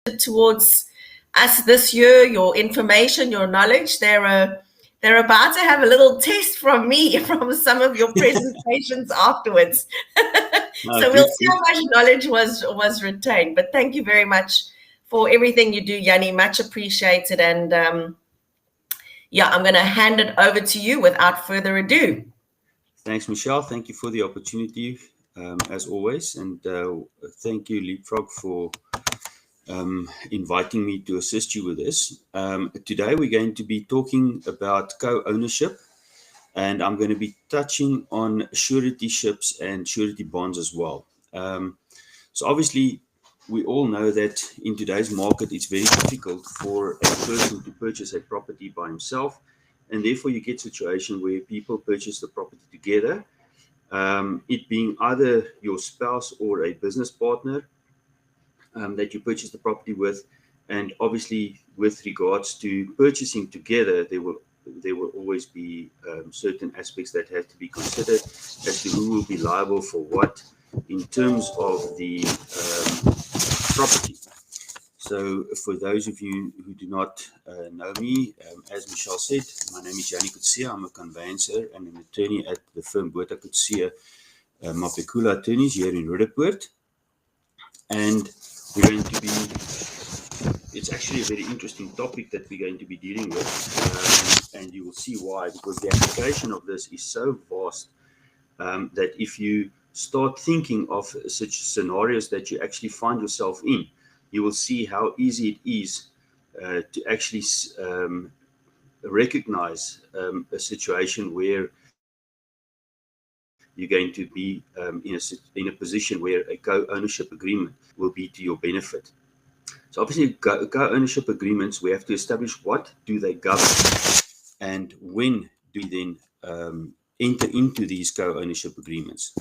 towards us this year, your information, your knowledge. They're about to have a little test from me from some of your presentations afterwards. So we'll see how much knowledge was retained. But thank you very much for everything you do, Jannie. Much appreciated. And yeah, I'm going to hand it over to you without further ado. Thanks, Michelle. Thank you for the opportunity, as always. And thank you, Leapfrog, for inviting me to assist you with this. Today, we're going to be talking about co-ownership, and I'm going to be touching on suretyships and surety bonds as well. So obviously, we all know that in today's market, it's very difficult for a person to purchase a property by himself, and therefore you get a situation where people purchase the property together, it being either your spouse or a business partner that you purchase the property with. And obviously, with regards to purchasing together, there will always be certain aspects that have to be considered as to who will be liable for what in terms of the property. So for those of you who do not know me, as Michelle said, my name is Jannie Coetzee. I'm a conveyancer and an attorney at the firm Botha Coetzee Mapekula Attorneys here in Roodepoort. And we're going to be, it's actually a very interesting topic that we're going to be dealing with, and you will see why, because the application of this is so vast that if you start thinking of such scenarios that you actually find yourself in, you will see how easy it is to actually recognize a situation where you're going to be in a position where a co-ownership agreement will be to your benefit. So obviously, co-ownership agreements, we have to establish what do they govern and when do we then enter into these co-ownership agreements.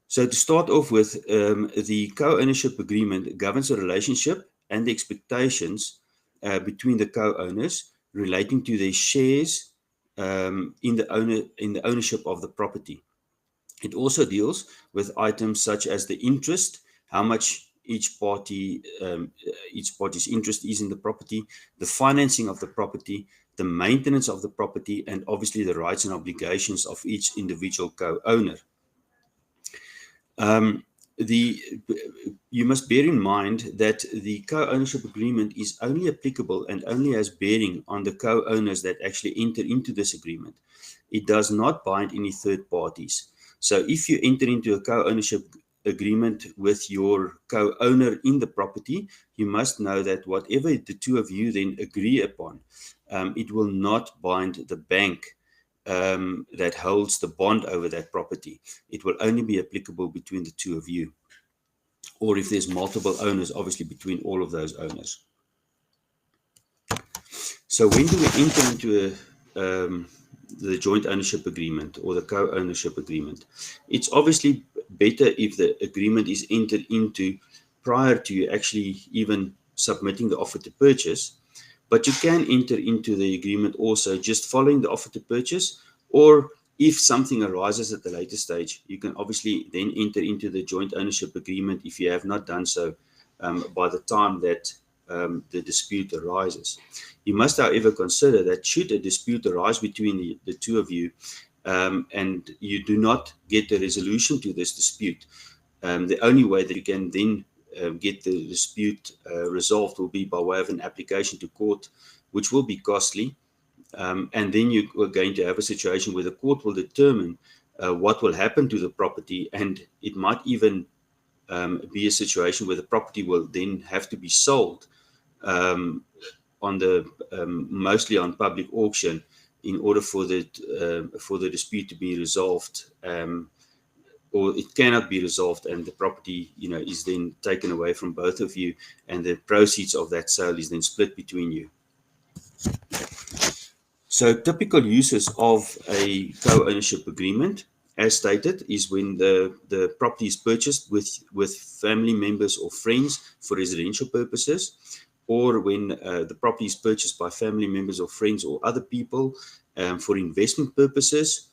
So to start off with, the co-ownership agreement governs a relationship and the expectations between the co-owners relating to their shares in the ownership of the property. It also deals with items such as the interest, how much each party's interest is in the property, the financing of the property, the maintenance of the property, and obviously the rights and obligations of each individual co-owner. You must bear in mind that the co-ownership agreement is only applicable and only has bearing on the co-owners that actually enter into this agreement. It does not bind any third parties. So if you enter into a co-ownership agreement with your co-owner in the property, you must know that whatever the two of you then agree upon, it will not bind the bank that holds the bond over that property. It will only be applicable between the two of you, or if there's multiple owners, obviously between all of those owners. So when do we enter into the joint ownership agreement or the co-ownership agreement? It's obviously better if the agreement is entered into prior to you actually even submitting the offer to purchase, but you can enter into the agreement also just following the offer to purchase, or if something arises at the later stage, you can obviously then enter into the joint ownership agreement if you have not done so by the time that the dispute arises. You must, however, consider that should a dispute arise between the two of you and you do not get a resolution to this dispute, the only way that you can then get the dispute resolved will be by way of an application to court, which will be costly. And then you are going to have a situation where the court will determine what will happen to the property, and it might even be a situation where the property will then have to be sold mostly on public auction in order for the dispute to be resolved, or it cannot be resolved, and the property is then taken away from both of you, and the proceeds of that sale is then split between you. So typical uses of a co-ownership agreement, as stated, is when the property is purchased with family members or friends for residential purposes, or when the property is purchased by family members or friends or other people for investment purposes,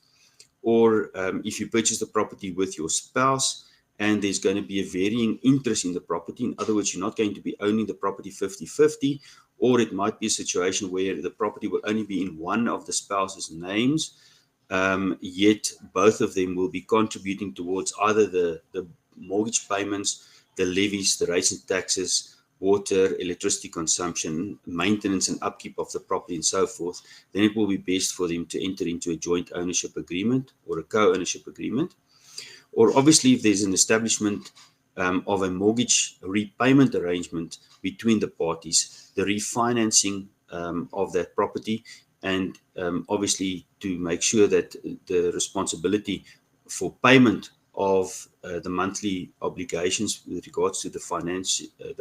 or if you purchase the property with your spouse and there's going to be a varying interest in the property. In other words, you're not going to be owning the property 50-50, or it might be a situation where the property will only be in one of the spouse's names, yet both of them will be contributing towards either the mortgage payments, the levies, the rates and taxes, water, electricity consumption, maintenance and upkeep of the property, and so forth. Then it will be best for them to enter into a joint ownership agreement or a co-ownership agreement. Or obviously, if there's an establishment of a mortgage repayment arrangement between the parties, the refinancing of that property, and obviously to make sure that the responsibility for payment of the monthly obligations with regards to the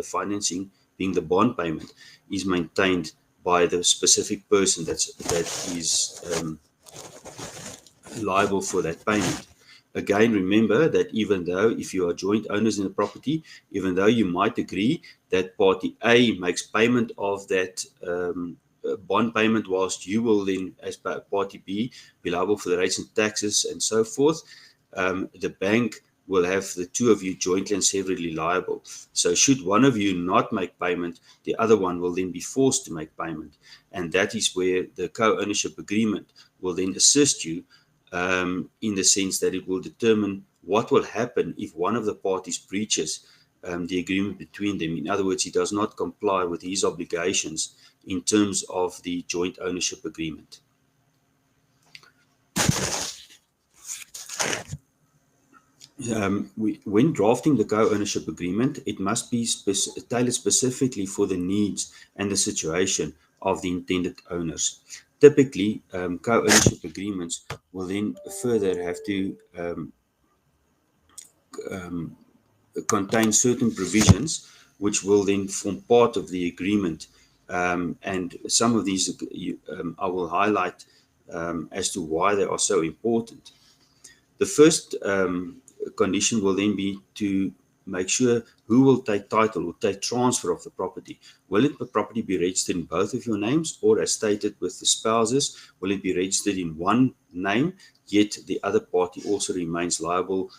financing, being the bond payment, is maintained by the specific person that is liable for that payment. Again, remember that even though if you are joint owners in the property, even though you might agree that party A makes payment of that bond payment, whilst you will then, as party B, be liable for the rates and taxes and so forth, the bank will have the two of you jointly and severally liable. So should one of you not make payment, the other one will then be forced to make payment. And that is where the co-ownership agreement will then assist you in the sense that it will determine what will happen if one of the parties breaches the agreement between them. In other words, he does not comply with his obligations in terms of the joint ownership agreement. When drafting the co-ownership agreement, it must be tailored specifically for the needs and the situation of the intended owners. Typically, co-ownership agreements will then further have to contain certain provisions which will then form part of the agreement. And some of these I will highlight as to why they are so important. The first condition will then be to make sure who will take title or take transfer of the property. Will the property be registered in both of your names, or as stated with the spouses, will it be registered in one name, yet the other party also remains liable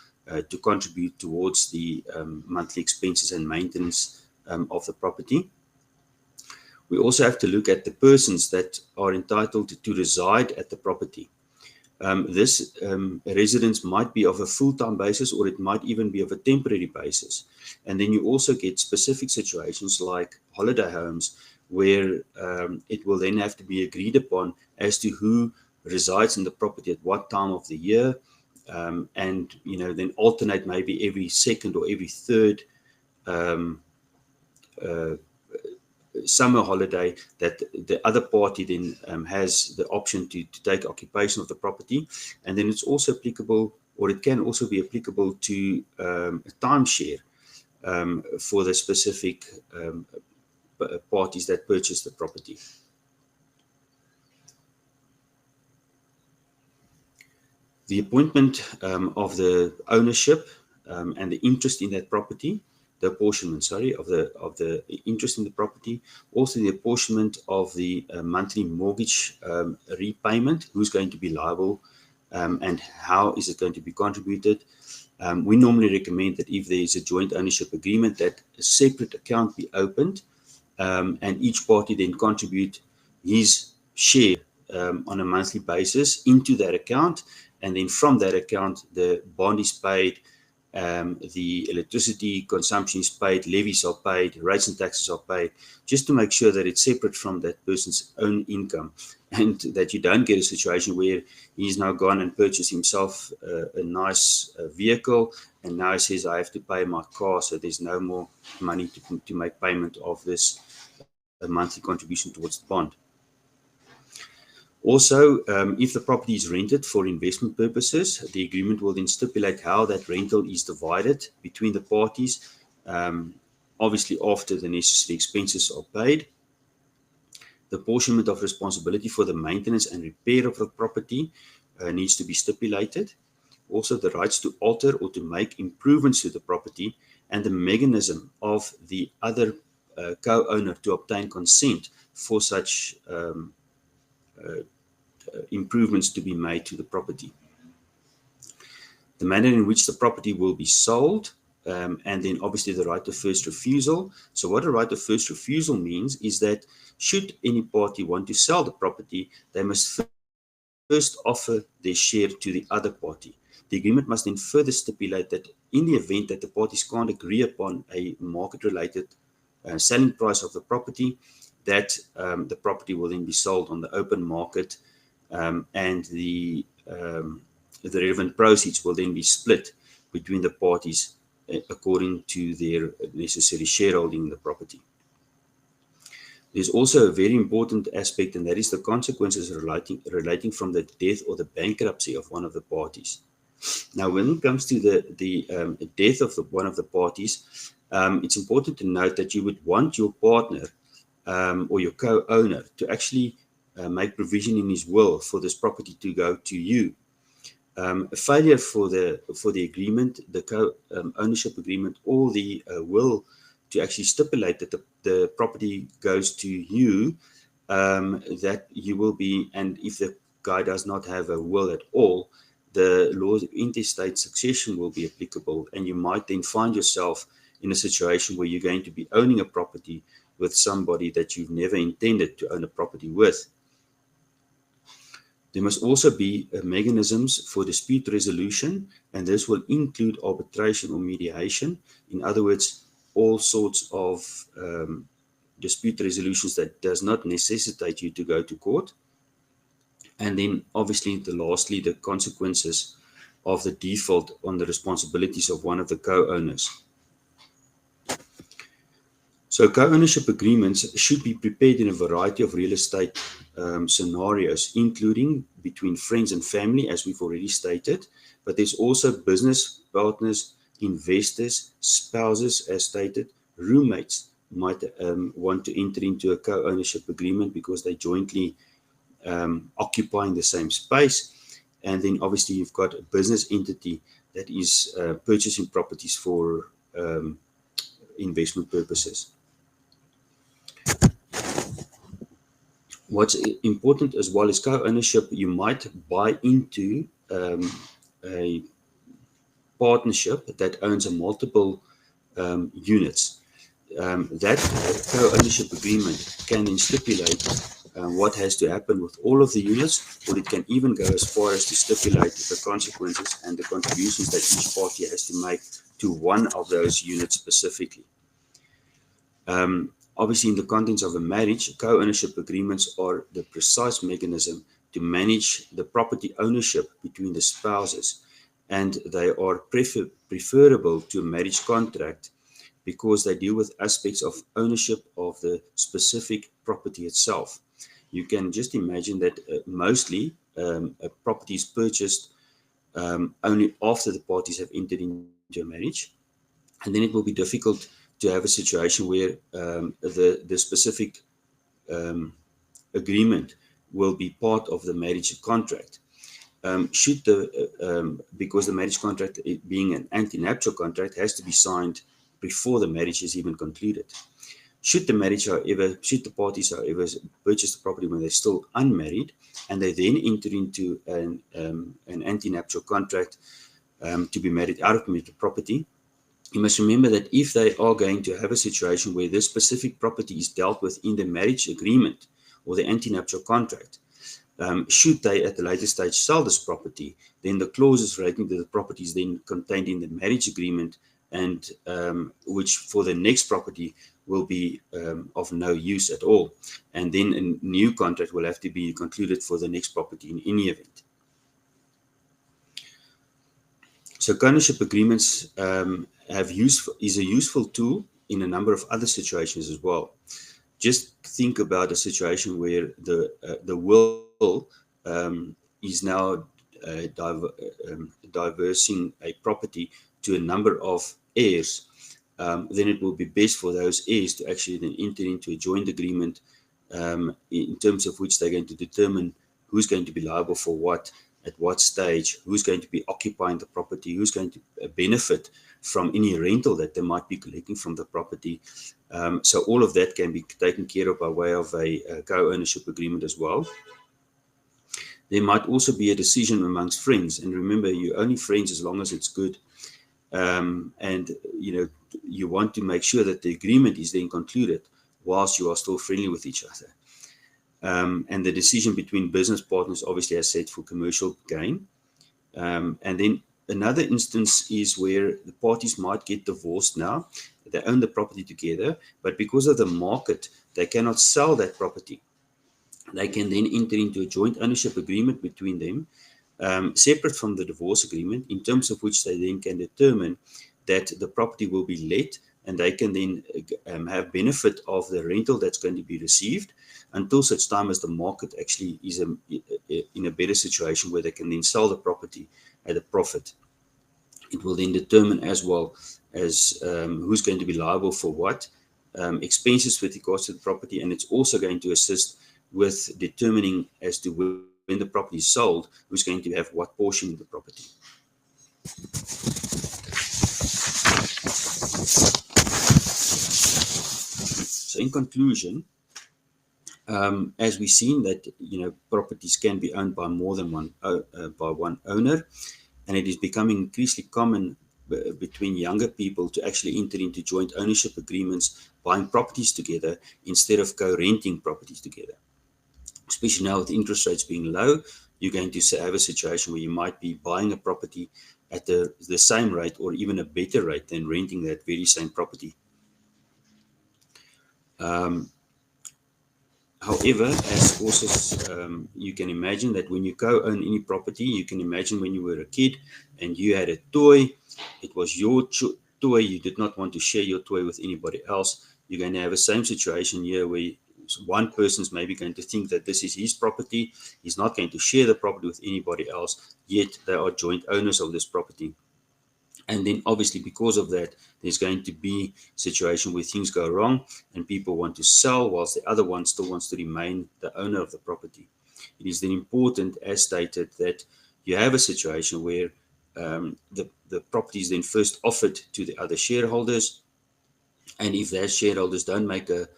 to contribute towards the monthly expenses and maintenance of the property? We also have to look at the persons that are entitled to reside at the property. This residence might be of a full-time basis, or it might even be of a temporary basis. And then you also get specific situations like holiday homes, where it will then have to be agreed upon as to who resides in the property at what time of the year, and then alternate maybe every second or every third summer holiday, that the other party then has the option to take occupation of the property. And then it's also applicable, or it can also be applicable to a timeshare for the specific parties that purchase the property. The appointment of the ownership and the interest in that property, the apportionment, of the interest in the property, also the apportionment of the monthly mortgage repayment, who's going to be liable, and how is it going to be contributed. We normally recommend that if there is a joint ownership agreement, that a separate account be opened, and each party then contribute his share on a monthly basis into that account, and then from that account the bond is paid, the electricity consumption is paid, levies are paid, rates and taxes are paid, just to make sure that it's separate from that person's own income, and that you don't get a situation where he's now gone and purchased himself a nice vehicle, and now he says, I have to pay my car, so there's no more money to make payment of this monthly contribution towards the bond. Also, if the property is rented for investment purposes, the agreement will then stipulate how that rental is divided between the parties, obviously after the necessary expenses are paid. The apportionment of responsibility for the maintenance and repair of the property needs to be stipulated. Also, the rights to alter or to make improvements to the property, and the mechanism of the other co-owner to obtain consent for such improvements to be made to the property. the manner in which the property will be sold, and then obviously the right of first refusal. So what a right of first refusal means is that should any party want to sell the property, they must first offer their share to the other party. The agreement must then further stipulate that in the event that the parties can't agree upon a market-related selling price of the property, that the property will then be sold on the open market, and the relevant proceeds will then be split between the parties according to their necessary shareholding in the property. There's also a very important aspect, and that is the consequences relating from the death or the bankruptcy of one of the parties. Now, when it comes to the death of one of the parties, it's important to note that you would want your partner or your co-owner to actually make provision in his will for this property to go to you. A failure for the agreement, the co-ownership agreement, or the will to actually stipulate that the property goes to you, that you will be, and if the guy does not have a will at all, the laws of intestate succession will be applicable, and you might then find yourself in a situation where you're going to be owning a property with somebody that you've never intended to own a property with. There must also be mechanisms for dispute resolution, and this will include arbitration or mediation. In other words, all sorts of dispute resolutions that does not necessitate you to go to court. And then obviously lastly, the consequences of the default on the responsibilities of one of the co-owners. So co-ownership agreements should be prepared in a variety of real estate scenarios, including between friends and family, as we've already stated, but there's also business partners, investors, spouses, as stated. Roommates might want to enter into a co-ownership agreement because they jointly occupying the same space. And then obviously you've got a business entity that is purchasing properties for investment purposes. What's important as well is co-ownership. You might buy into a partnership that owns a multiple units. That co-ownership agreement can then stipulate what has to happen with all of the units, or it can even go as far as to stipulate the consequences and the contributions that each party has to make to one of those units specifically. Obviously, in the contents of a marriage, co-ownership agreements are the precise mechanism to manage the property ownership between the spouses, and they are preferable to a marriage contract because they deal with aspects of ownership of the specific property itself. You can just imagine that mostly a property is purchased only after the parties have entered into a marriage, and then it will be difficult to have a situation where the specific agreement will be part of the marriage contract. Because the marriage contract, being an antenuptial contract, has to be signed before the marriage is even concluded. Should the parties, however, purchase the property when they're still unmarried, and they then enter into an antenuptial contract to be married out of marital property, you must remember that if they are going to have a situation where this specific property is dealt with in the marriage agreement or the antenuptial contract, should they at the later stage sell this property, then the clauses relating to the property is then contained in the marriage agreement, and which for the next property will be of no use at all. And then a new contract will have to be concluded for the next property in any event. So co-ownership agreements is a useful tool in a number of other situations as well. Just think about a situation where the will is now diversing a property to a number of heirs. Then it will be best for those heirs to actually then enter into a joint agreement in terms of which they're going to determine who's going to be liable for what, at what stage, who's going to be occupying the property, who's going to benefit from any rental that they might be collecting from the property. So all of that can be taken care of by way of a co-ownership agreement as well. There might also be a decision amongst friends, and remember, you're only friends as long as it's good. And you want to make sure that the agreement is then concluded whilst you are still friendly with each other. And the decision between business partners obviously as said for commercial gain. And then another instance is where the parties might get divorced now. They own the property together, but because of the market, they cannot sell that property. They can then enter into a joint ownership agreement between them, separate from the divorce agreement, in terms of which they then can determine that the property will be let, and they can then have benefit of the rental that's going to be received until such time as the market actually is in a better situation where they can then sell the property at a profit. It will then determine as well as who's going to be liable for what, expenses with regards to the property, and it's also going to assist with determining as to when the property is sold, who's going to have what portion of the property. So in conclusion, as we've seen that properties can be owned by more than one owner, and it is becoming increasingly common between younger people to actually enter into joint ownership agreements, buying properties together instead of co-renting properties together. Especially now with interest rates being low, you're going to have a situation where you might be buying a property at the same rate or even a better rate than renting that very same property. However, as also you can imagine that when you co-own any property, you can imagine when you were a kid and you had a toy, it was your toy, you did not want to share your toy with anybody else. You're going to have the same situation here where one person's maybe going to think that this is his property, he's not going to share the property with anybody else, yet they are joint owners of this property. And then obviously because of that, there's going to be a situation where things go wrong and people want to sell whilst the other one still wants to remain the owner of the property. It is then important, as stated, that you have a situation where the property is then first offered to the other shareholders. And if those shareholders don't make a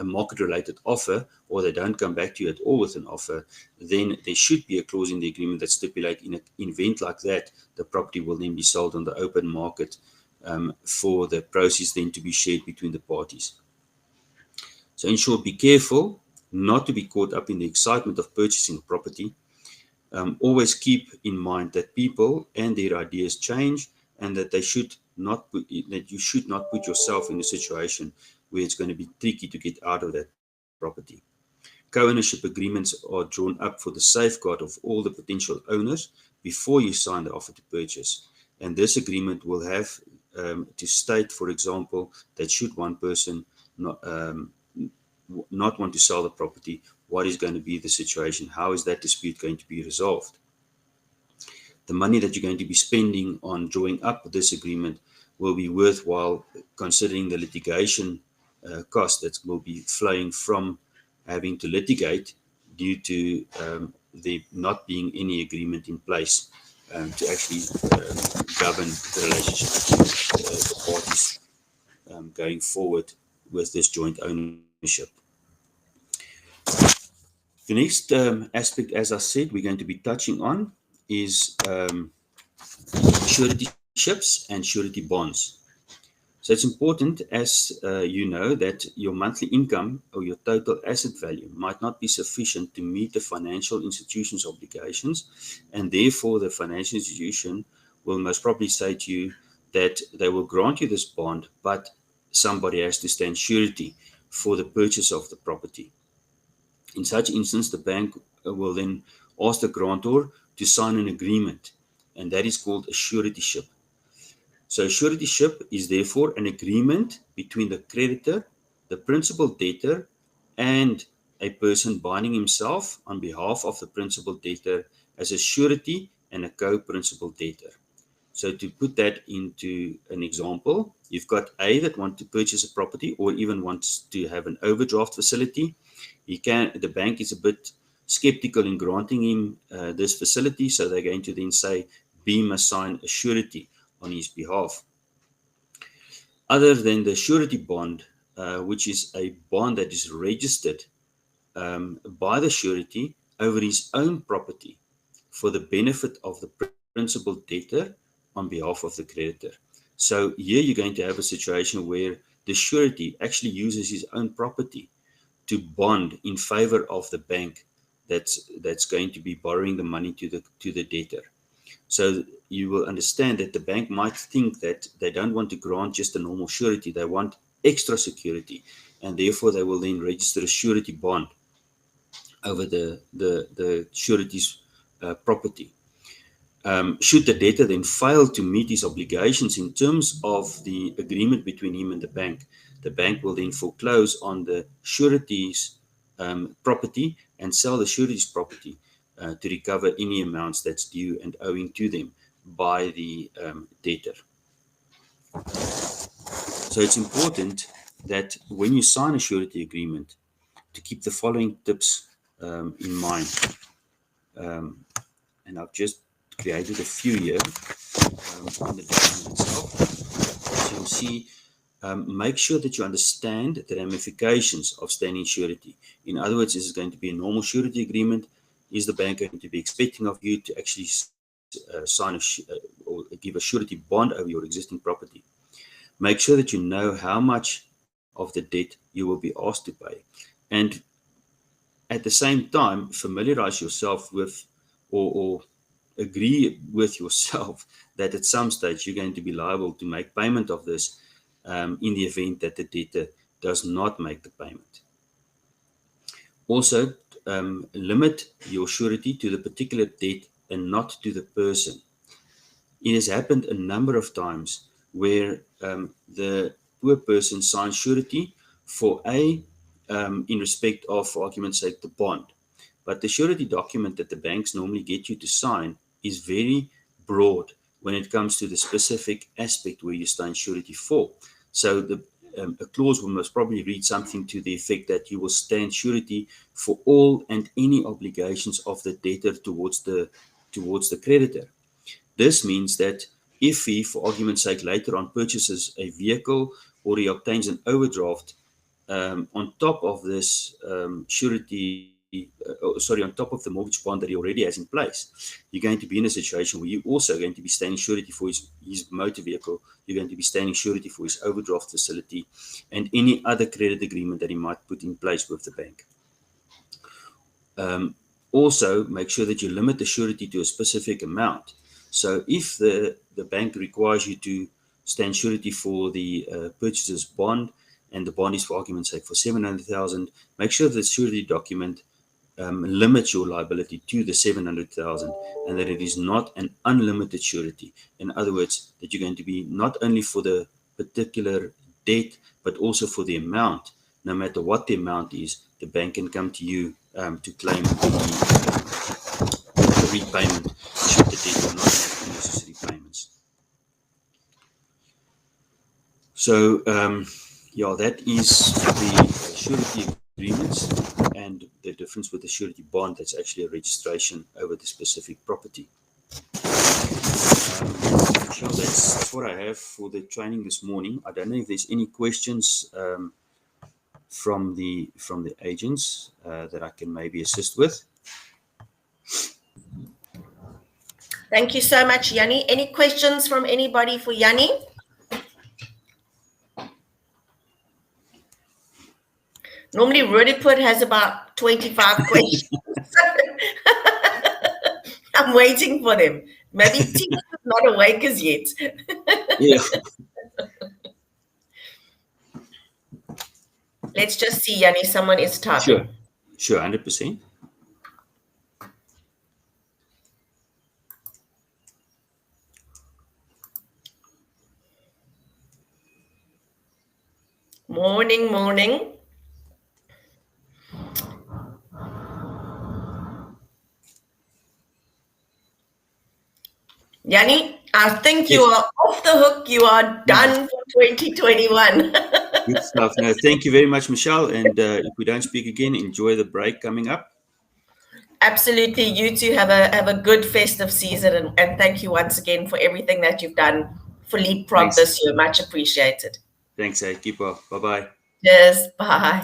market-related offer, or they don't come back to you at all with an offer, then there should be a clause in the agreement that stipulates in an event like that, the property will then be sold on the open market for the proceeds then to be shared between the parties. So in short, be careful not to be caught up in the excitement of purchasing property. Always keep in mind that people and their ideas change, and that you should not put yourself in a situation where it's going to be tricky to get out of that property. Co-ownership agreements are drawn up for the safeguard of all the potential owners before you sign the offer to purchase. And this agreement will have to state, for example, that should one person not want to sell the property, what is going to be the situation? How is that dispute going to be resolved? The money that you're going to be spending on drawing up this agreement will be worthwhile, considering the litigation cost that will be flowing from having to litigate due to there not being any agreement in place to actually govern the relationship between the parties going forward with this joint ownership. The next aspect, as I said, we're going to be touching on is suretyships and surety bonds. So it's important, as you know, that your monthly income or your total asset value might not be sufficient to meet the financial institution's obligations, and therefore the financial institution will most probably say to you that they will grant you this bond, but somebody has to stand surety for the purchase of the property. In such instance, the bank will then ask the grantor to sign an agreement, and that is called a suretyship. So a suretyship is therefore an agreement between the creditor, the principal debtor, and a person binding himself on behalf of the principal debtor as a surety and a co-principal debtor. So to put that into an example, you've got A that wants to purchase a property or even wants to have an overdraft facility. The bank is a bit skeptical in granting him this facility, so they're going to then say B must sign a surety on his behalf. Other than the surety bond, which is a bond that is registered by the surety over his own property for the benefit of the principal debtor on behalf of the creditor. So here you're going to have a situation where the surety actually uses his own property to bond in favor of the bank that's going to be borrowing the money to the debtor. So you will understand that the bank might think that they don't want to grant just a normal surety, they want extra security, and therefore they will then register a surety bond over the surety's property. Should the debtor then fail to meet his obligations in terms of the agreement between him and the bank will then foreclose on the surety's property and sell the surety's property to recover any amounts that's due and owing to them by the debtor. So it's important that when you sign a surety agreement to keep the following tips in mind. And I've just created a few here on the document itself. So you'll see, make sure that you understand the ramifications of standing surety. In other words, this is going to be a normal surety agreement. Is the bank going to be expecting of you to actually sign or give a surety bond over your existing property? Make sure that you know how much of the debt you will be asked to pay. And at the same time, familiarize yourself with or agree with yourself that at some stage you're going to be liable to make payment of this in the event that the debtor does not make the payment. Also, limit your surety to the particular debt and not to the person. It has happened a number of times where the poor person signs surety for in respect of, for argument's sake, the bond. But the surety document that the banks normally get you to sign is very broad when it comes to the specific aspect where you sign surety for. So a clause will most probably read something to the effect that you will stand surety for all and any obligations of the debtor towards the creditor. This means that if he, for argument's sake, later on purchases a vehicle or he obtains an overdraft on top of this surety, on top of the mortgage bond that he already has in place, you're going to be in a situation where you're also going to be standing surety for his motor vehicle, you're going to be standing surety for his overdraft facility, and any other credit agreement that he might put in place with the bank. Also, make sure that you limit the surety to a specific amount. So if the bank requires you to stand surety for the purchaser's bond, and the bond is, for argument's sake, for 700,000, make sure that the surety document limits your liability to the 700,000 and that it is not an unlimited surety. In other words, that you're going to be not only for the particular debt, but also for the amount. No matter what the amount is, the bank can come to you to claim the repayment should the debtor not make the necessary payments. So, that is the surety agreements and the difference with the surety bond. That's actually a registration over the specific property. Michelle, that's what I have for the training this morning. I don't know if there's any questions from the agents that I can maybe assist with. Thank you so much, Yanni. Any questions from anybody for Yanni? Normally, Rudiput has about 25 questions. I'm waiting for them. Maybe Tina is not awake as yet. Yeah. Let's just see, Yanni. Someone is typing. Sure, 100%. Morning. Yanni, I think you are off the hook. You are done for 2021. Good stuff. No, thank you very much, Michelle. And if we don't speak again, enjoy the break coming up. Absolutely. You two have a good festive season. And thank you once again for everything that you've done for Leapfrog this year. Much appreciated. Thanks, Keep well. Bye-bye. Cheers. Bye.